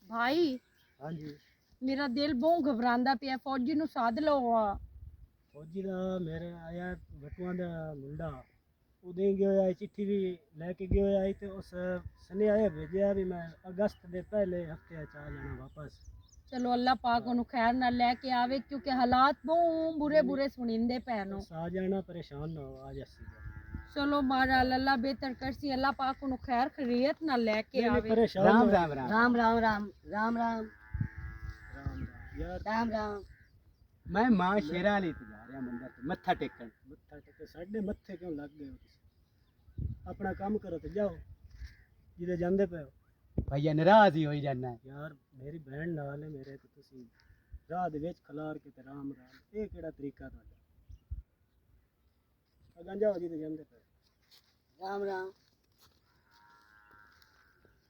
भाई हाँ जी। मेरा दिल बहुत घबरांदा पिया फौजी नु साध लो फौजी का मेरे आया बटुआ का मुंडा उदे गया होया चिट्ठी भी लेके गया होया ते उस सने आया भेजा भी मैं अगस्त दे पहले हफ्ते आ जाना वापस। चलो अल्लाह पाक उन्हें खैर ना लेके आवे क्योंकि हालात बहुत बुरे बुरे सुनिंदे पैनो आ जाना परेशान ना हो आ जासी। चलो मारा अल्लाह बेहतर करसी अल्लाह पाक उन्हें खैर खैरियत ना लेके आवे। परेशान राम ना राम हो। राम राम राम राम राम राम राम यार राम राम। मैं मां शेरा वाली ते जा रहा मंदिर ते मत्था टेकन। मत्था टेके साढ़े मत्थे क्यों लग गए हो तुसी? अपना काम करो तो जाओ जिदे जांदे पे हो। भैया नाराज ही होई जाना है। यार मेरी बहन नाल है मेरे तो तुसी राह दे विच खलार के ते राम राम ये केड़ा तरीका तुहाडा? अगां जाओ जिदे जांदे पे हो। राम राम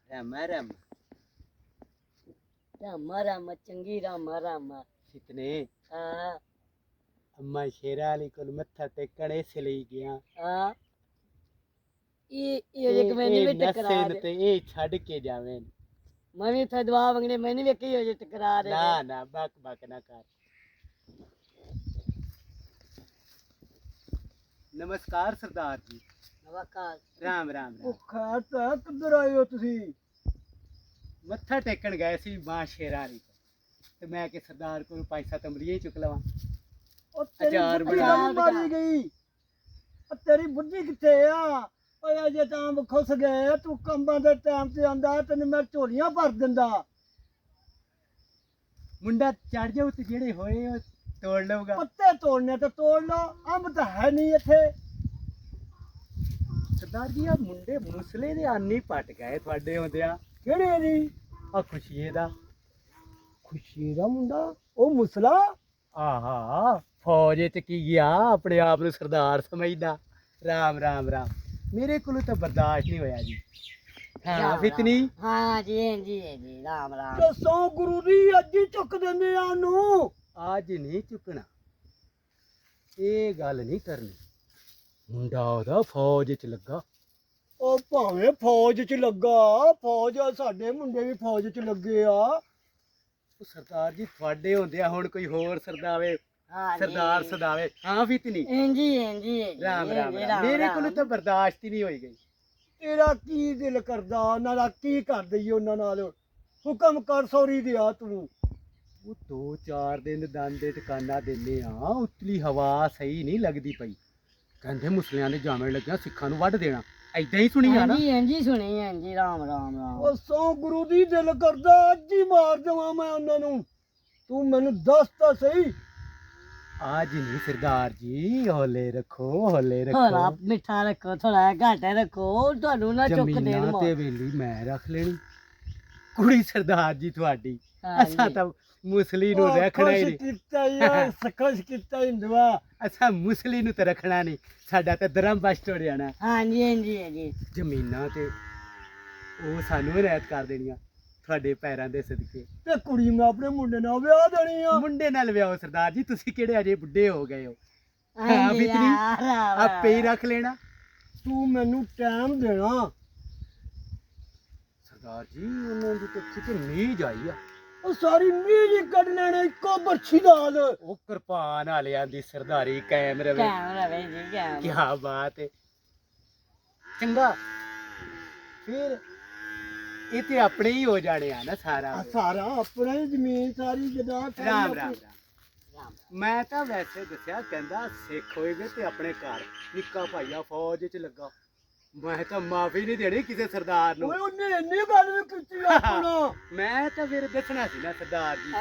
राम राम राम राम चंगी राम राम। कितने हाँ अम्मा शेरा वाली को मत्था टेकन इसलिए गया। हाँ ये एक मैंने भी टकरा नसेन ते ये छड़ के जावें। मैं भी था दुआ मंगने मैंने भी कही हो टकरा रहे ना ना बक बक ना कर। नमस्कार सरदार जी। नमस्कार। राम राम राम। खैर तो किधर आए हो तुसी? मत्था टेकन गए सी मां शेरा वाली ते मैं के सरदार को पैसा तमड़िए ही चुक लवा। और तेरी अचार बुद्धि बना कहाँ मारी गई? और तेरी बुद्धि किथे आ? ओए जे टाइम खुस गए तू कंबां दे टाइम ते आंदा तैनूं मैं झोलियां भर दिंदा। मुंडा चढ़ जाओ ते जेड़े होए ओ तोड़ लऊगा। पत्ते तोड़ने तो तोड़ लो अंब तो है नहीं इत्थे। सरदार जी आ मुंडे मुसले दे आनी पट गए थोड़े होंदिया। किहड़े दी? आ खुशिये दा। खुशी दा मुंडा ओ मुसला? आहा फौज च की गया अपने आप ਨੂੰ सरदार समझदा। राम राम राम मेरे को तो बर्दाश्त नहीं होया जी। हाँ राम फितनी हाँ जी जी जी राम राम। दसो गुरु दी अज ही चुक दिंदे आ नूं। आज नहीं चुकना ये गल नहीं करनी। मुंडा ओदा फौज च लगा। ਉਹ ਭਾਵੇਂ ਫੌਜ 'ਚ ਲੱਗਾ ਫੌਜ ਆ ਸਾਡੇ ਮੁੰਡੇ ਵੀ ਫੌਜ 'ਚ ਲੱਗੇ ਆ। ਉਹ ਸਰਦਾਰ ਜੀ ਤੁਹਾਡੇ ਹੁੰਦਿਆ ਹੁਣ ਕੋਈ ਹੋਰ ਸਰਦਾਵੇ हाँ सरदार सदावे। हाँ फितनी जी जी राम राम राम मेरे को तो बर्दाश्त ही नहीं होई गई। ਤੇਰਾ ਕੀ ਦਿਲ ਕਰਦਾ ਉਹਨਾਂ ਦਾ ਕੀ ਕਰ ਦਈਏ ਉਹਨਾਂ ਨਾਲ ਹੁਕਮ ਕਰ ਸੌਰੀ ਦਿਆ ਤੂੰ। ਉਹ 2-4 ਦਿਨ ਦੰਦ ਟਿਕਾਣਾ ਦਿੰਨੇ ਆ ਉਤਲੀ ਹਵਾ ਸਹੀ ਨਹੀਂ ਲੱਗਦੀ ਪਈ। ਕਹਿੰਦੇ ਮੁਸਲਿਆਂ ਦੇ ਜਾਮਣ ਲੱਗਿਆ ਸਿੱਖਾਂ ਨੂੰ ਵੱਢ ਦੇਣਾ ਐਦਾਂ ਹੀ ਸੁਣੀ ਆ ਨਾ। जी सुनी जी राम राम राम। ਉਹ ਸੌ ਗੁਰੂ ਦੀ ਦਿਲ ਕਰਦਾ ਅੱਜ ਹੀ ਮਾਰ ਦੇਵਾਂ ਮੈਂ ਉਹਨਾਂ ਨੂੰ। ਤੂੰ ਮੈਨੂੰ ਦੱਸ ਤਾਂ ਸਹੀ। आज नहीं सरदार जी हौले रखो हौले थोड़ा रखो। मिठा रखो थोड़ा घाटा रखो ਤੁਹਾਨੂੰ ਨਾ ਚੁੱਕ ਦੇਣ ਜ਼ਮੀਨਾਂ ਤੇ ਵੇਲੀ ਮੈਂ ਰੱਖ ਲੈਣੀ ਕੁੜੀ ਸਰਦਾਰ ਜੀ ਤੁਹਾਡੀ। ਅਸਾਂ ਤਾਂ ਮੁਸਲੀ ਨੂੰ ਰੱਖਣਾ ਹੀ ਨਹੀਂ। ਕੀਤਾ ਯਾਰ ਸਖਸ਼ ਕੀਤਾ ਹਿੰਦੂਆ। ਅਸਾਂ ਮੁਸਲੀ ਨੂੰ ਤਾਂ ਰੱਖਣਾ ਨਹੀਂ ਸਾਡਾ ਤਾਂ ਧਰਮ ਬਸਟ ਹੋ ਜਾਣਾ। ਹਾਂਜੀ ਜੀ ਜ਼ਮੀਨਾਂ ਤੇ ਉਹ ਸਾਨੂੰ ਰਿਆਇਤ ਕਰ ਦੇਣੀਆਂ ਤੁਹਾਡੇ ਪੈਰਾਂ ਦੇ ਸਦਕੇ। ਤੇ ਕੁੜੀ ਮੈਂ ਆਪਣੇ ਮੁੰਡੇ ਨਾਲ ਵਿਆਹ ਦੇਣੀ ਆ। ਮੁੰਡੇ ਨਾਲ ਵਿਆਹੋ ਸਰਦਾਰ ਜੀ ਤੁਸੀਂ ਕਿਹੜੇ ਅਜੇ ਬੁੱਢੇ ਹੋ ਗਏ ਹੋ। ਹਾਂ ਫਿਤਰੀ ਆਪੇ ਹੀ ਰੱਖ ਲੈਣਾ। ਤੂੰ ਮੈਨੂੰ ਟਾਈਮ ਦੇਣਾ। ਸਰਦਾਰ ਜੀ ਉਹਨਾਂ ਦੀ ਤੇ ਕਿਤੇ ਨੀਂਹ ਜਾਈ ਆ। ਉਹ ਸਾਰੀ ਮੀਂਹ ਹੀ ਕੱਢ ਲੈਣਾ ਇੱਕੋ ਬਰਛੀ ਨਾਲ। ਉਹ ਕਿਰਪਾਨ ਵਾਲਿਆਂ ਦੀ ਸਰਦਾਰੀ ਕਾਇਮ ਰਵੇ। ਕੈਮਰਾ ਵੇ ਜੀ ਕੈਮਰਾ। ਕੀ ਬਾਤ ਹੈ। ਚੰਗਾ ਫਿਰ ਇਹ ਤੇ ਆਪਣੇ ਹੀ ਹੋ ਜਾਣੇ ਆ ਨਾ ਸਾਰਾ। ਆ ਸਾਰਾ ਆਪਣਾ ਹੀ ਜ਼ਮੀਨ ਸਾਰੀ ਜਦਾ ਰਾਮ ਰਾਮ ਰਾਮ। ਮੈਂ ਤਾਂ ਵੈਸੇ ਦੱਸਿਆ ਕਹਿੰਦਾ ਸਿੱਖ ਹੋਏਗੇ ਤੇ ਆਪਣੇ ਘਰ ਨਿੱਕਾ ਭਾਈਆ ਫੌਜ 'ਚ ਲੱਗਾ। ਮੈਂ ਤਾਂ ਮਾਫੀ ਨਹੀਂ ਦੇਣੀ ਕਿਸੇ ਸਰਦਾਰ ਨੂੰ। ਓਏ ਉਹਨੇ ਇੰਨੀ ਗੱਲ ਵੀ ਕੀਤੀ ਆਪਣਾ। ਮੈਂ ਤਾਂ ਫਿਰ ਦੱਸਣਾ ਸੀ ਨਾ ਸਰਦਾਰ ਜੀ।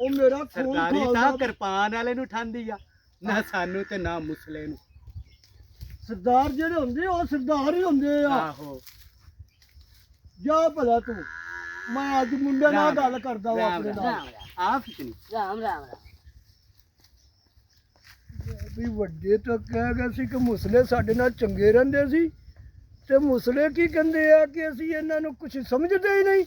ਉਹ ਮੇਰਾ ਖੂਨ ਸਰਦਾਰੀ ਤਾਂ ਖੋਲਦਾ। ਕਿਰਪਾਨ ਵਾਲੇ ਨੂੰ ਠਾਂਦੀ ਆ ਨਾ ਸਾਨੂੰ ਤੇ ਨਾ ਮੁਸਲੇ ਨੂੰ। ਸਰਦਾਰ ਜਿਹੜੇ ਹੁੰਦੇ ਉਹ ਸਰਦਾਰ ਹੀ ਹੁੰਦੇ ਆ। ਆਹੋ ਜਾ ਭਲਾ ਤੂੰ ਮੈਂ ਅੱਜ ਮੁੰਡੇ ਨਾਲ ਗੱਲ ਕਰਦਾ ਵਾ ਆਪਣੇ ਨਾਲ। ਰਾਮ ਆ ਫਿਤਨੀ ਰਾਮ ਰਾਮ ਵੀ ਵੱਡੇ ਤਾਂ ਕਹਿ ਗਏ ਸੀ ਕਿ ਮੁਸਲੇ ਸਾਡੇ ਨਾਲ ਚੰਗੇ ਰਹਿੰਦੇ ਸੀ ਤੇ ਮੁਸਲੇ ਕੀ ਕਹਿੰਦੇ ਆ ਕਿ ਅਸੀਂ ਇਹਨਾਂ ਨੂੰ ਕੁਝ ਸਮਝਦੇ ਹੀ ਨਹੀਂ।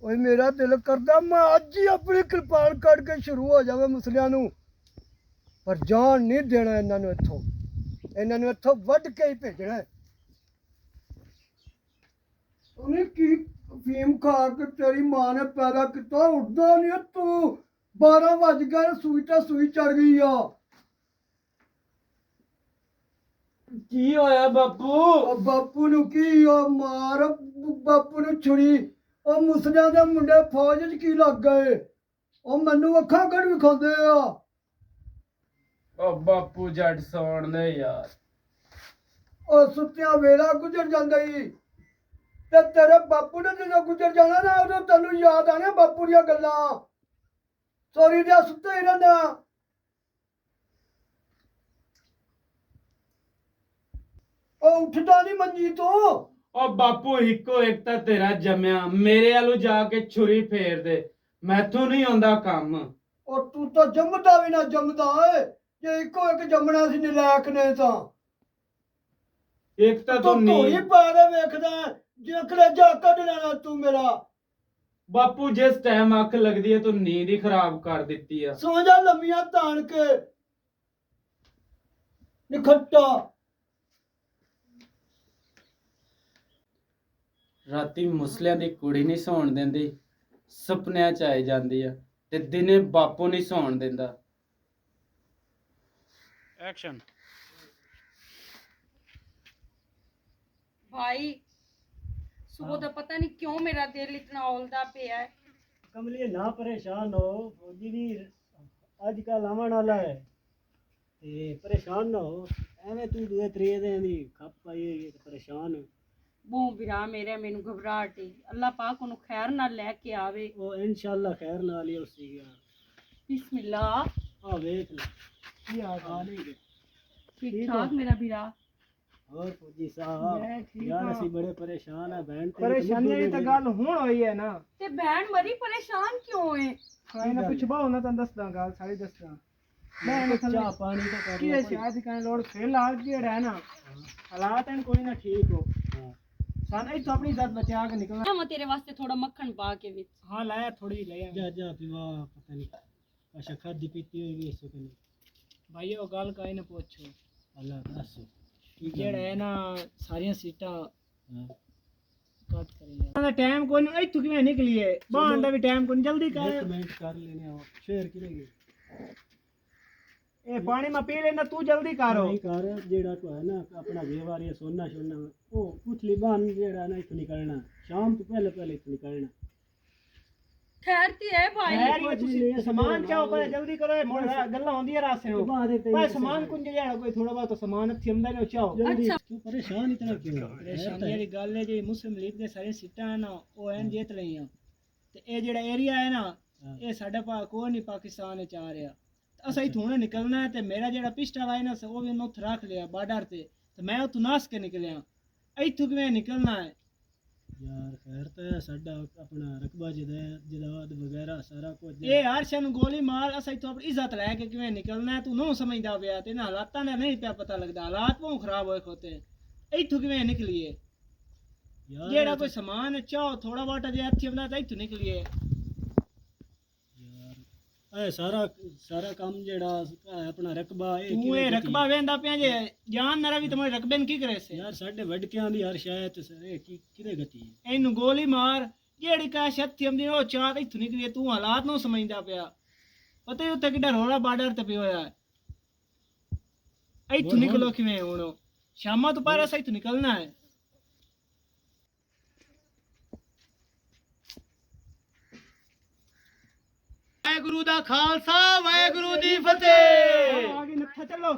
ਓਏ ਮੇਰਾ ਦਿਲ ਕਰਦਾ ਮੈਂ ਅੱਜ ਹੀ ਆਪਣੀ ਕਿਰਪਾਨ ਕੱਢ ਕੇ ਸ਼ੁਰੂ ਹੋ ਜਾਵਾਂ ਮੁਸਲਿਆਂ ਨੂੰ। ਪਰ ਜਾਣ ਨਹੀਂ ਦੇਣਾ ਇਹਨਾਂ ਨੂੰ ਇੱਥੋਂ। ਇਹਨਾਂ ਨੂੰ ਇੱਥੋਂ ਵੱਢ ਕੇ ਹੀ ਭੇਜਣਾ। ਉਹਨੇ ਕੀ ਅਫੀਮ ਖਾ ਕੇ ਤੇਰੀ ਮਾਂ ਨੇ ਪੈਦਾ ਕੀਤਾ, ਉੱਠਦਾ ਨਹੀਂ ਤੂੰ। 12 ਵੱਜ ਗਏ, ਸੂਈ ਤੇ ਸੂਈ ਚੜ ਗਈ ਆ। ਕੀ ਹੋਇਆ ਬਾਪੂ? ਉਹ ਬਾਪੂ ਨੂੰ ਕੀ ਆ, ਮਾਰ ਬਾਪੂ ਨੂੰ ਛੁਰੀ। ਉਹ ਮੁਸਲਿਆਂ ਦੇ ਮੁੰਡੇ ਫੌਜ 'ਚ ਕੀ ਲੱਗ ਗਏ? ਉਹ ਮੈਨੂੰ ਅੱਖਾਂ ਕੱਢ ਵਿਖਾਉਂਦੇ ਆ। ਉਹ ਬਾਪੂ ਜੱਟ ਸੌਣ ਦੇ ਯਾਰ। ਉਹ ਸੁੱਤਿਆਂ ਵੇਲਾ ਗੁਜ਼ਰ ਜਾਂਦਾ ਈ, ਤੇ ਤੇਰੇ ਬਾਪੂ ਨੇ ਜਦੋਂ ਗੁਜ਼ਰ ਜਾਣਾ ਨਾ, ਉਦੋਂ ਤੈਨੂੰ ਯਾਦ ਆਣੇ ਬਾਪੂ ਦੀਆਂ ਗੱਲਾਂ। ਸੋਰੀ ਦਾ ਸੁੱਤੇ ਹੀ ਰਹਿੰਦਾ। ਉਹ ਉੱਠਦਾ ਨਹੀਂ ਮੰਜੀ ਤੋਂ। ਉਹ ਬਾਪੂ ਇੱਕੋ ਇੱਕ ਤਾਂ ਤੇਰਾ ਜੰਮਿਆ, ਮੇਰੇ ਵੱਲੋਂ ਜਾ ਕੇ ਛੁਰੀ ਫੇਰ ਦੇ, ਮੈਥੋਂ ਨਹੀਂ ਆਉਂਦਾ ਕੰਮ। ਉਹ ਤੂੰ ਤਾਂ ਜੰਮਦਾ ਵੀ ਨਾ ਜੰਮਦਾ ਏ, ਜੇ ਇੱਕੋ ਇੱਕ ਜੰਮਣਾ ਸੀ ਨਲਾਇਕ ਨੇ ਤਾਂ। ਇੱਕ ਤਾਂ ਤੂੰ ਤੂੰ ਧੂੜੀ ਨੀ ਪਾ ਕੇ ਵੇਖਦਾ, ਜੇ ਕਲੇਜਾ ਕੱਢ ਲੈਣਾ ਤੂੰ ਮੇਰਾ। ਬਾਪੂ, ਜਿਸ ਟਾਈਮ ਅੱਖ ਲੱਗਦੀ ਹੈ ਤੂੰ ਨੀਂਦ ਹੀ ਖਰਾਬ ਕਰ ਦਿੱਤੀ ਆ। ਸੌਂ ਜਾ ਲੰਮੀਆਂ ਤਾਣ ਕੇ ਨਿਖੱਟਾ। ਰਾਤੀ ਮੁਸਲਿਆਂ ਦੀ ਕੁੜੀ ਨਹੀਂ ਸੌਣ ਦਿੰਦੀ, ਸੁਪਨਿਆਂ ਚ ਆਈ ਜਾਂਦੀ ਆ, ਤੇ ਦਿਨੇ ਬਾਪੂ ਨਹੀਂ ਸੌਣ ਦਿੰਦਾ। ਐਕਸ਼ਨ। भाई सुबह तो पता नहीं क्यों मेरा दिल इतना औलदा पिया है। ਕਮਲੀਏ ਨਾ ਪਰੇਸ਼ਾਨ ਹੋ, ਫੌਜੀ ਵੀ ਅੱਜ ਕੱਲ ਆਉਣ ਵਾਲਾ ਹੈ ਤੇ ਪਰੇਸ਼ਾਨ ਨਾ ਹੋ। ਐਵੇਂ ਤੂੰ ਦੂਏ ਤਰੀਏ ਦੇ ਦੀ ਖੱਪ ਪਾਈ ਹੋਈ ਹੈ ਤੇ ਪਰੇਸ਼ਾਨ ਹੋ। ਬੂ ਵੀਰਾ ਮੇਰੇ ਮੈਨੂੰ ਘਬਰਾਹਟ ਹੀ, ਅੱਲਾ ਪਾਕ ਉਹਨੂੰ ਖੈਰ ਨਾਲ ਲੈ ਕੇ ਆਵੇ। ਉਹ ਇਨਸ਼ਾਅੱਲਾ ਖੈਰ ਨਾਲ ਹੀ ਉਸੀ ਗਿਆ। ਬਿਸਮਿल्ला। ਆ ਵੇਖ ਲੈ ਕੀ ਆ ਨਹੀਂ ਗਏ। ठीक ठाक मेरा ਵੀਰਾ। ਹੋਰ ਫੌਜੀ ਸਾਹਿਬ ਯਾਰ ਅਸੀਂ ਬੜੇ ਪਰੇਸ਼ਾਨ ਆ। ਭੈਣ ਤੇ ਪਰੇਸ਼ਾਨੀ ਦੀ ਤਾਂ ਗੱਲ ਹੁਣ ਹੋਈ ਹੈ ਨਾ। ਤੇ ਭੈਣ ਮਰੀ ਪਰੇਸ਼ਾਨ ਕਿਉਂ ਹੈ? ਖਾਈ ਨਾ ਪੁੱਛ ਬਾਉ ਨਾ ਤਾਂ ਦੱਸਦਾ ਗੱਲ ਸਾਰੀ ਦੱਸਦਾ। ਮੈਂ ਚਾਹ ਪਾਣੀ ਤਾਂ ਕਰ ਕੀ ਲਓ। ਸ਼ਾਇਦ ਕਹਿਣ ਲੋੜ ਫਿਲਹਾਲ ਜਿਹੜਾ ਹੈ ਨਾ ਹਾਲਾਤ ਹਨ ਕੋਈ ਨਾ ਠੀਕ ਹੋ। ਸਾਨੂੰ ਇੱਥੋਂ ਆਪਣੀ ਜ਼ਾਤ ਬਚਾ ਕੇ ਨਿਕਲਣਾ। ਮੈਂ ਤੇਰੇ ਵਾਸਤੇ ਥੋੜਾ ਮੱਖਣ ਪਾ ਕੇ ਵਿੱਚ। ਹਾਂ ਲਾਇਆ ਥੋੜੀ ਲੈ ਜਾ ਜਾ ਪੀਵਾ ਪਤਾ ਨਹੀਂ ਅੱਛਾ ਖਾਦੀ ਪੀਤੀ ਹੋਈ ਵੀ ਇਸ ਨੂੰ ਭਾਈ ਉਹ ਗੱਲ ਕਾਈ ਨਾ ਪੁੱਛੋ। ਅੱਲਾ ਦੱਸ ਜਿਹੜਾ ਹੈ ਨਾ ਸਾਰੀਆਂ ਸੀਟਾਂ ਹਾਂ ਕੱਟ ਕਰੀ ਯਾਰ। ਟਾਈਮ ਕੋਈ ਨਹੀਂ ਇੱਥੋਂ ਕਿਵੇਂ ਨਿਕਲੀਏ? ਬਾਹਰ ਦਾ ਵੀ ਟਾਈਮ ਕੋਈ ਜਲਦੀ ਕਰ। ਇੱਕ ਮਿੰਟ ਕਰ ਲੈਣੇ ਆ ਸ਼ੇਰ ਕਿਹੜੇ ਇਹ ਪਾਣੀ ਮੈਂ ਪੀ ਲੈਣਾ ਤੂੰ ਜਲਦੀ ਕਰੋ। ਨਹੀਂ ਕਰ ਜਿਹੜਾ ਤੂੰ ਹੈ ਨਾ ਆਪਣਾ ਜੇਵਾਰੀ ਸੋਨਾ ਸੋਨਾ ਉਹ ਪੁੱਛਲੀ ਬਾਨ ਜਿਹੜਾ ਨਾ ਇੱਥੋਂ ਨਿਕਲਣਾ ਸ਼ਾਮ ਤੋਂ ਪਹਿਲੇ ਪਹਿਲੇ ਇੱਥੋਂ ਨਿਕਲਣਾ। ਠਹਿਰਤੀ ਹੈ ਭਾਈ। ਯਾਰ ਇਹ ਤੁਸੀਂ ਸਮਾਨ ਚਾਹੋ ਪਰ ਜਲਦੀ ਕਰੋ। ਇਹ ਮੋੜ ਗੱਲਾਂ ਹੁੰਦੀਆਂ ਰਾਸੇ ਹੋ ਪਰ ਸਮਾਨ ਕੁੰਜ ਜਾਣਾ ਕੋਈ ਥੋੜਾ ਬਹੁਤ ਸਮਾਨ ਇੱਥੇ ਹੁੰਦਾ ਨੇ ਚਾਹੋ ਜਲਦੀ ਤੂੰ ਪਰੇਸ਼ਾਨ ਇਤਨਾ ਕਿਉਂ? ਪਰੇਸ਼ਾਨੀ ਵਾਲੀ ਗੱਲ ਹੈ ਜੀ ਮੁਸਲਿਮ ਲੀਗ ਦੇ ਸਾਰੇ ਸੀਟਾਂ ਹੈ ਨਾ ਉਹ ਐਨ ਜਿੱਤ ਰਹੀਆਂ ਤੇ ਇਹ ਜਿਹੜਾ ਏਰੀਆ ਹੈ ਨਾ ਇਹ ਸਾਡਾ ਕੋਈ ਨਹੀਂ ਪਾਕਿਸਤਾਨ ਵਿੱਚ ਆ ਰਿਹਾ। ਅਸਾਂ ਇੱਥੋਂ ਹੁਣੇ ਨਿਕਲਣਾ ਹੈ ਤੇ ਮੇਰਾ ਜਿਹੜਾ ਪਿਸਟਲ ਹੈ ਨਾ ਉਹ ਵੀ ਮੈਂ ਉੱਥੇ ਰੱਖ ਲਿਆ ਬਾਰਡਰ ਤੇ ਮੈਂ ਉੱਥੋਂ ਨਾਸ ਕੇ ਨਿਕਲਿਆ। ਇੱਥੋਂ ਕਿਵੇਂ ਨਿਕਲਣਾ ਹੈ ਯਾਰ ਖੈਰ ਤਾਂ ਸਾਡਾ ਆਪਣਾ ਰਕਬਾ ਜਦਾਦ ਵਗੈਰਾ ਸਾਰਾ ਕੁਝ ਇਹ ਹਰਸ਼ਾ ਨੂੰ ਗੋਲੀ ਮਾਰ ਅਸਾਂ ਇੱਥੋਂ ਆਪਣੀ ਇੱਜ਼ਤ ਲੈ ਕੇ ਕਿਵੇਂ ਨਿਕਲਣਾ ਹੈ ਤੂੰ ਨੂੰ ਸਮਝਦਾ ਪਿਆ ਤੇ ਨਾ ਹਾਲਾਤਾਂ ਦਾ ਨਹੀਂ ਪਿਆ ਪਤਾ ਲੱਗਦਾ। ਹਾਲਾਤ ਬਹੁਤ ਖਰਾਬ ਹੋਏ ਖੋਤੇ ਇੱਥੋਂ ਕਿਵੇਂ ਨਿਕਲੀਏ? ਜਿਹੜਾ ਕੋਈ ਸਮਾਨ ਚਾਹੋ ਥੋੜਾ ਬਹੁਤਾ ਜੇ ਇੱਥੇ ਹੁੰਦਾ ਤਾਂ ਇੱਥੋਂ ਨਿਕਲੀਏ। ਇਹ ਸਾਰਾ ਕੰਮ ਜਿਹੜਾ ਆਪਣਾ ਰਕਬਾ ਤੂੰ ਇਹ ਰਕਬਾ ਵੇਂਦਾ ਪਿਆ ਜੇ ਜਾਨ ਨਰਾ ਵੀ ਤੁਹਾਡੇ ਰਕਬੇ ਨੂੰ ਕੀ ਕਰੇ ਸੇ? ਯਾਰ ਸਾਡੇ ਵਡਕਿਆਂ ਦੀ ਹਰ ਸ਼ਾਇਤ ਇਹ ਕਿਹਦੇ ਗਤੀ ਹੈ? ਇਹਨੂੰ ਗੋਲੀ ਮਾਰ ਜਿਹੜੀ ਕਾਸ਼ ਹੱਥੀ ਆਉਂਦੀ ਉਹ ਚਾਹ ਇੱਥੋਂ ਨਿਕਲੀ ਤੂੰ ਹਾਲਾਤ ਨੂੰ ਸਮਝਦਾ ਪਿਆ। ਪਤਾ ਹੀ ਉੱਥੇ ਕਿੱਡਾ ਰੋਲਾ ਬਾਰਡਰ ਤੇ ਪਿਆ ਹੋਇਆ ਹੈ। ਇੱਥੋਂ ਨਿਕਲੋ ਕਿਵੇਂ ਹੁਣ? ਸ਼ਾਮਾਂ ਤੋਂ ਬਾਅਦ ਅਸਾਂ ਇੱਥੋਂ ਨਿਕਲਣਾ ਹੈ। ਵਾਹਿਗੁਰੂ ਦਾ ਖਾਲਸਾ ਵਾਹਿਗੁਰੂ ਦੀ ਫਤਿਹ। ਆਗੇ ਨੱਥਾ ਚੱਲੋ।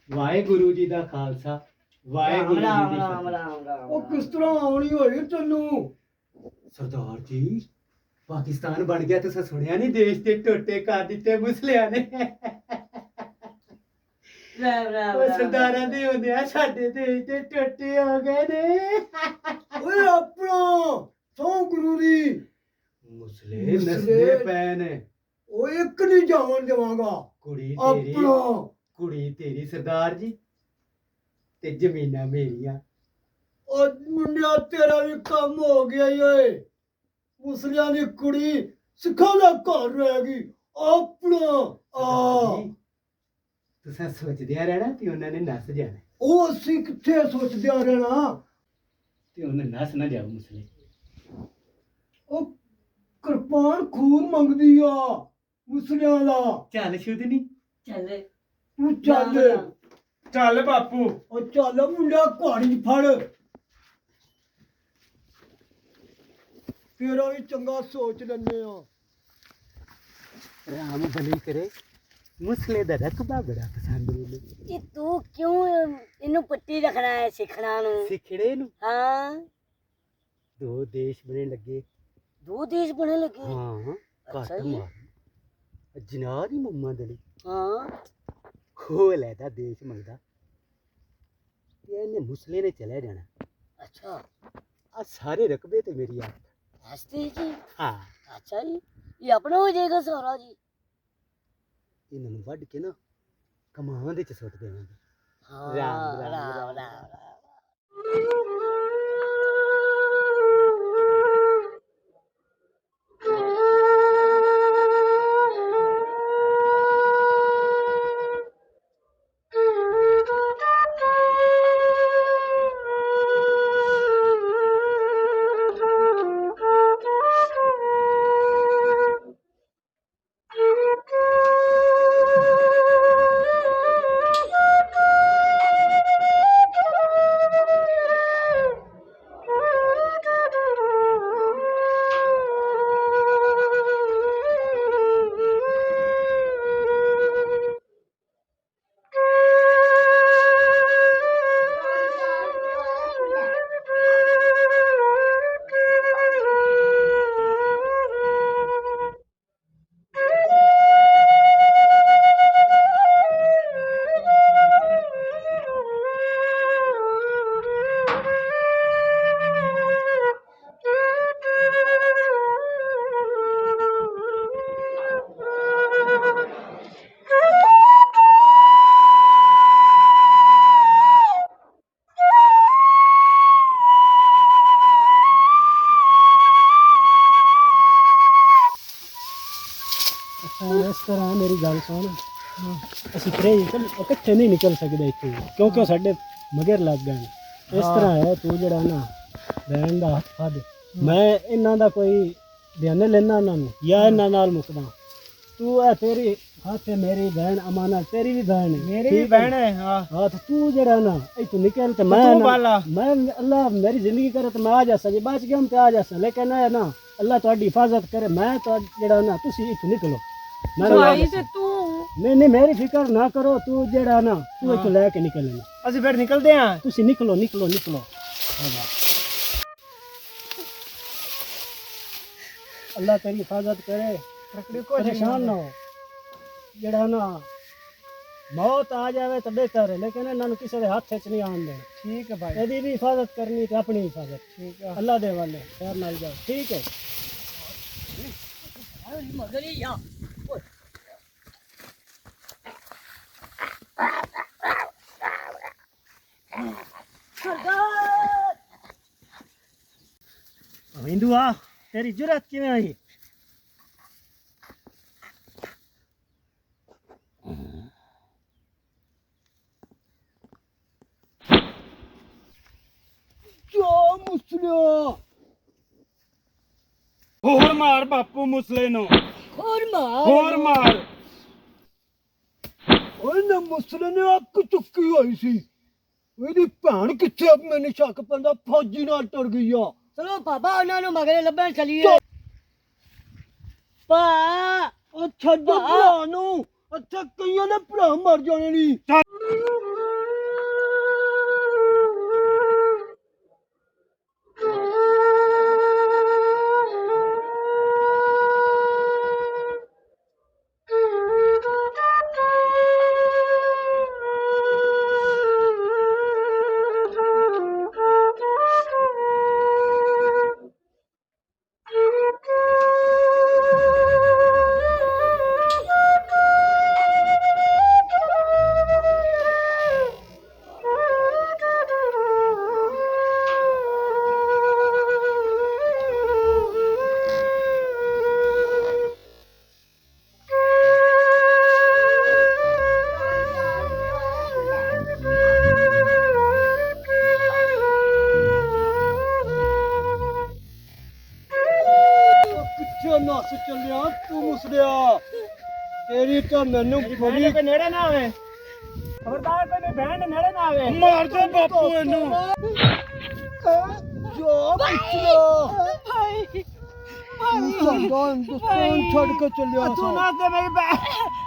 ਵਾਹਿਗੁਰੂ ਜੀ ਦਾ ਖਾਲਸਾ ਵਾਹਿਗੁਰੂ ਜੀ ਦੀ ਫਤਿਹ। ਉਹ ਕਿਸ ਤਰ੍ਹਾਂ ਆਉਣੀ ਹੋਈ ਤੈਨੂੰ? ਸਰਦਾਰ ਜੀ ਪਾਕਿਸਤਾਨ ਬਣ ਗਿਆ ਤੁਸੀਂ ਸੁਣਿਆ ਨਹੀਂ? ਦੇਸ਼ ਦੇ ਟੋਟੇ ਕਰ ਦਿੱਤੇ ਮੁਸਲਿਆਂ ਨੇ। ਉਹ ਸਰਦਾਰਾਂ ਦੇ ਹੁੰਦੇ ਆ ਸਾਡੇ ਦੇਸ਼ ਦੇ ਟੋਟੇ ਹੋ ਗਏ ਨੇ। ਓਏ ਆਪਣਾ ਸੌ ਗੁਰੂ ਦੀ ਮੁਸਲੇ ਨਸਲੇ ਪੈ ਨੇ। ਉਹ ਇੱਕ ਨਹੀਂ ਜਾਵਣ ਦੇਵਾਂਗਾ। ਕੁੜੀ ਤੇਰੀ ਸਰਦਾਰ ਜੀ ਤੇ ਜ਼ਮੀਨਾਂ ਮੇਰੀਆਂ। ਉਹ ਮੁੰਡਿਆ ਤੇਰਾ ਵੀ ਕੰਮ ਹੋ ਗਿਆ ਈ ਓਏ। ਮੁਸਲਿਆਂ ਦੀ ਕੁੜੀ ਸਿੱਖਾਂ ਦਾ ਘਰ ਰਹਿ ਗਈ ਆਪਣਾ। ਤੁਸੀਂ ਸੋਚਦੇ ਰਹਿਣਾ ਕਿ ਉਹਨਾਂ ਨੇ ਨੱਸ ਜਾਣਾ। ਉਹ ਅਸੀਂ ਕਿੱਥੇ ਸੋਚਦਿਆਂ ਰਹਿਣਾ। ਤੇ ਉਹਨੇ ਨਸ ਨਾ ਜਾਓ ਮੁਸਲੇ। ਉਹ ਕਿਰਪਾਨ ਖੂਨ ਮੰਗਦੀ ਆ ਮੁਸਲਿਆਂ ਦਾ। ਚੱਲ ਸ਼ੁੱਧ ਨਹੀਂ ਚੱਲ ਤੂੰ ਚੱਲ। ਚੱਲ ਬਾਪੂ। ਉਹ ਚੱਲ ਮੁੰਡਾ ਘਾੜੀ 'ਚ ਫੜ। ਤੇਰਾ ਵੀ ਚੰਗਾ ਸੋਚ ਲੈਨੇ ਆ। ਰਾਮ ਭਲੀ ਕਰੇ, ਮੁਸਲੇ ਦਾ ਰਕਬਾ ਬੜਾ ਪਸੰਦ ਮੈਨੂੰ। ਇਹ ਤੂੰ ਕਿਉਂ ਇਹਨੂੰ ਪੱਟੀ ਰੱਖਣਾ ਹੈ ਸਿੱਖਣਾ ਨੂੰ? ਸਿਖੜੇ ਨੂੰ ਹਾਂ 2 ਦੇਸ਼ ਬਣੇ ਲੱਗੇ। 2 ਦੇਸ਼ ਬਣੇ ਲੱਗੇ। ਹਾਂ ਅੱਛਾ ਘੱਟ ਜੀ। ਮਾਰ ਜਨਾਬ ਹੀ ਮੁਹੰਮਦ ਅਲੀ ਹਾਂ ਹੋ ਲੈਦਾ ਦੇਸ਼ ਮੰਗਦਾ ਤੇ ਇਹਨੇ ਮੁਸਲੇ ਨੇ ਚਲੇ ਜਾਣਾ। ਅੱਛਾ ਆ ਸਾਰੇ ਰਕਬੇ ਤੇ ਮੇਰੀ ਆਪ। ਹਸਤੀ ਜੀ। ਹਾਂ ਅੱਛਾ ਜੀ ਇਹ ਆਪਣਾ ਹੋ ਜਾਏਗਾ ਸਾਰਾ ਜੀ। ਇਹਨਾਂ ਨੂੰ ਵੱਢ ਕੇ ਨਾ ਕਮਾਵਾਂ ਦੇ ਚ ਸੁੱਟ ਦੇਵਾਂਗੇ। ਹਾਂ ਰਾਮ, ਰਾਮ, ਰਾਮ ਰਾਮ। ਰਾਮ ਇਸ ਤਰ੍ਹਾਂ ਮੇਰੀ ਗੱਲ ਸੁਣ। ਅਸੀਂ ਪਰੇ ਇਕੱਠੇ ਨਹੀਂ ਨਿਕਲ ਸਕਦੇ ਇੱਥੇ ਕਿਉਂਕਿ ਉਹ ਸਾਡੇ ਮਗਰ ਲੱਗ ਗਏ। ਇਸ ਤਰ੍ਹਾਂ ਹੈ ਤੂੰ ਜਿਹੜਾ ਨਾ ਬੈਣ ਦਾ ਹੱਥ ਫੜ। ਮੈਂ ਇਹਨਾਂ ਦਾ ਕੋਈ ਬਿਆਨ ਲੈਣਾ ਇਹਨਾਂ ਨੂੰ ਜਾਂ ਇਹਨਾਂ ਨਾਲ ਮੁਕਦਾ। ਤੂੰ ਇਹ ਤੇਰੀ ਹੱਥ ਹੈ ਮੇਰੀ ਭੈਣ ਅਮਾਨਤ ਤੇਰੀ ਵੀ ਭੈਣ ਹੈ ਮੇਰੀ ਵੀ ਭੈਣ ਹੈ। ਹਾਂ ਹਾਂ ਤੇ ਤੂੰ ਜਿਹੜਾ ਨਾ ਇੱਥੋਂ ਨਿਕਲ ਤੇ ਮੈਂ ਤੂੰ ਨਾ- ਬਾਲਾ। ਮੈਂ ਅੱਲਾ ਮੇਰੀ ਜ਼ਿੰਦਗੀ करे तो मैं आ जा जे बच गया तो आ जा लेकिन है ना अल्लाह ਤੁਹਾਡੀ ਹਿਫਾਜ਼ਤ करे। मैं तो ਜਿਹੜਾ ਨਾ ਤੁਸੀਂ ਇੱਥੋਂ ਨਿਕਲੋ। ਮੈਂ ਨਾ ਭਾਈ ਤੇ ਤੂੰ ਨਹੀਂ ਮੇਰੀ ਫਿਕਰ ਨਾ ਕਰੋ। ਤੂੰ ਜਿਹੜਾ ਨਾ ਤੂੰ ਇੱਥੋਂ ਲੈ ਕੇ ਨਿਕਲਣਾ। ਅਸੀਂ ਫਿਰ ਨਿਕਲਦੇ ਹਾਂ। ਤੁਸੀਂ ਨਿਕਲੋ। ਅੱਲਾਹ ਤੇਰੀ ਹਿਫਾਜ਼ਤ करे। परेशान ना हो। ਜਿਹੜਾ ਨਾ ਮੌਤ ਆ ਜਾਵੇ ਤਾਂ ਬਿਹਤਰ ਹੈ ਲੇਕਿਨ ਇਹਨਾਂ ਨੂੰ ਕਿਸੇ ਦੇ ਹੱਥ 'ਚ ਨਹੀਂ ਆਉਣ ਦੇਣਾ। ਠੀਕ ਹੈ ਭਾਈ। ਇਹਦੀ ਵੀ ਹਿਫਾਜ਼ਤ ਕਰਨੀ ਤੇ ਆਪਣੀ ਹਿਫਾਜ਼ਤ ਠੀਕ ਹੈ। ਅੱਲਾਹ ਦੇ ਵਾਲੇ ਖੈਰ ਨਾਲ ਜਾਓ। ਠੀਕ ਹੈ। ਮਗਰ ਹੀ ਆ ਸਰਦਾਰ हिंदू आ तेरी जुरत किवें आई? ਜਾ ਮੁਸਲਿਆ। ਹੋਰ ਮਾਰ ਬਾਪੂ ਮੁਸਲੇ ਨੂੰ। ਹੋਰ ਮਾਰ ਹੋਰ ਮਾਰ। ਓਏ ਨਾ ਮੁਸਲੇ ਨੇ ਅੱਖ ਚੁੱਕੀ ਹੋਈ ਸੀ। ਇਹਦੀ ਭੈਣ ਕਿੱਥੇ ਆ? ਮੈਨੂੰ ਸ਼ੱਕ ਪੈਂਦਾ ਫੌਜੀ ਨਾਲ ਟੁਰ ਗਈ ਆ। ਚਲੋ ਪਾਪਾ ਉਹਨਾਂ ਨੂੰ ਮਗਰੇ ਲੱਭਣ ਚਲੀਏ। ਪਾ ਉਹ ਛੱਡ ਭਰਾ ਨੂੰ। ਅੱਛਾ ਕਈਆਂ ਦੇ ਭਰਾ ਮਰ ਜਾਣੇ ਨਹੀਂ। ਮੁਸਲਿਆ ਤੇਰੀ ਤਾਂ ਮੈਨੂੰ ਬੜੀ ਕੋਈ ਨੇੜੇ ਨਾ ਆਵੇ ਖਬਰਦਾਰ ਕੋਈ ਮੇਰੀ ਭੈਣ ਦੇ ਨੇੜੇ ਨਾ ਆਵੇ ਮਾਰ ਦੇ ਬਾਪੂ ਇਹਨੂੰ ਜੋ ਮੁਸਲਿਆ ਭਾਈ ਸਾਡਾ ਹਿੰਦੁਸਤਾਨ ਛੱਡ ਕੇ ਚੱਲਿਆ ਤੂੰ ਨਾ ਤੇ ਮੇਰੀ ਭੈਣ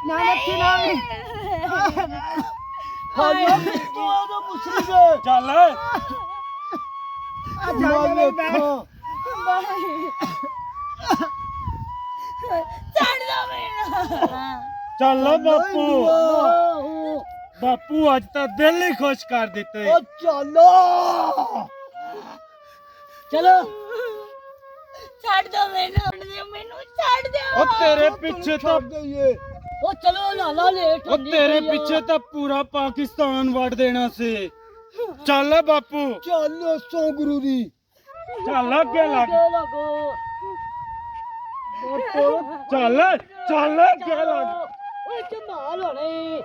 ਨਾ ਨੱਥੀ ਨਾ ਆਵੇ ਹਾਲਾ ਤੂੰ ਉਹਦਾ ਮੁਸਲੀ ਦੇ ਚੱਲ ਮੈਂ ਵੇਖਾਂ ਛੱਡ ਦੋ ਮੈਨੂੰ ਚੱਲ ਬਾਪੂ ਅੱਜ ਤਾਂ ਦਿਲ ਹੀ ਖੁਸ਼ ਕਰ ਦਿੱਤੇ ਉਹ ਚੱਲੋ ਚਲੋ ਛੱਡ ਦੋ ਮੈਨੂੰ ਛੱਡ ਦਿਓ ਉਹ ਤੇਰੇ ਪਿੱਛੇ ਤਾਂ ਛੱਡ ਦਈਏ ਉਹ ਚਲੋ ਲਾਲਾ ਲੇਟ ਉਹ ਤੇਰੇ ਪਿੱਛੇ ਤਾਂ ਪੂਰਾ ਪਾਕਿਸਤਾਨ ਵੜ ਦੇਣਾ ਸੀ ਚੱਲ ਬਾਪੂ ਚੱਲ ਸੋ ਗੁਰੂ ਦੀ ਚੱਲ ਅੱਗੇ ਲੱਗ ਲੱਗੋ ਚੱਲ ਅੱਗੇ ਲੱਗ ਓਏ ਜਮਾਲ ਹੋਣੇ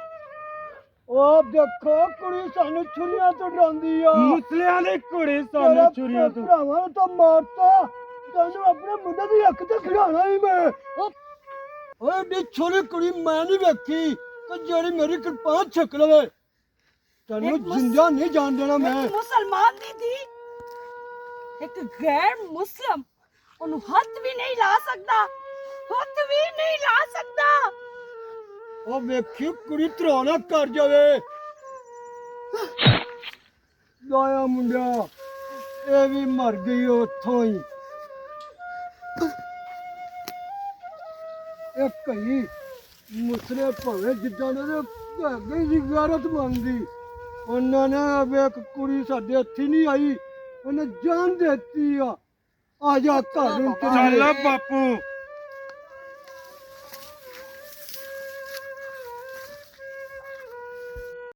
ਉਹ ਦੇਖੋ ਕੁੜੀ ਸਾਨੂੰ ਛੁਰੀਆਂ ਤੋਂ ਡਰਾਉਂਦੀ ਆ ਮੁਸਲਿਆਂ ਦੀ ਕੁੜੀ ਸਾਨੂੰ ਚੁਰੀਆਂ ਤੋਂ ਭਰਾਵਾਂ ਨੂੰ ਤਾਂ ਮਾਰਤਾ ਤੈਨੂੰ ਆਪਣੇ ਮੁੰਡੇ ਦੀ ਅੱਖ ਤੇ ਖਿਡਾਣਾ ਹੀ ਮੈਂ ਓਏ ਨੀ ਛੋਰੀ ਕੁੜੀ ਮੈਂ ਨਹੀਂ ਵੇਖੀ ਕਿ ਜਿਹੜੀ ਮੇਰੀ ਕਿਰਪਾਨ ਛਕ ਲਵੇ ਤੈਨੂੰ ਜਿੰਦਾ ਨਹੀਂ ਜਾਣ ਦੇਣਾ ਮੈਂ ਮੁਸਲਮਾਨ ਦੀ ਥੀ ਇੱਕ ਗੈਰ ਮੁਸਲਮ ਉਹਨੂੰ ਹੱਥ ਵੀ ਨਹੀਂ ਲਾ ਸਕਦਾ ਉਹ ਵੇਖੀ ਕੁੜੀ ਧਰੋਣਾ ਕਰ ਜਾਵੇ ਲਾਇਆ ਮੁੰਡਿਆ ਇਹ ਵੀ ਮਰ ਗਈ ਉੱਥੋਂ ਹੀ ਇਹ ਕਈ ਮੁਸਲੇ ਭਾਵੇਂ ਜਿੱਦਾਂ ਦੇ ਘਰ ਦੀ ਜ਼ਿਆਰਤ ਮੰਗਦੀ ਉਹਨਾਂ ਨੇ ਵੇਖ ਕੁੜੀ ਸਾਡੇ ਹੱਥੀ ਨਹੀਂ ਆਈ ਉਹਨੇ ਜਾਨ ਦਿੱਤੀ ਆ ਜਾ ਘਰ ਨੂੰ ਚੱਲ ਬਾਪੂ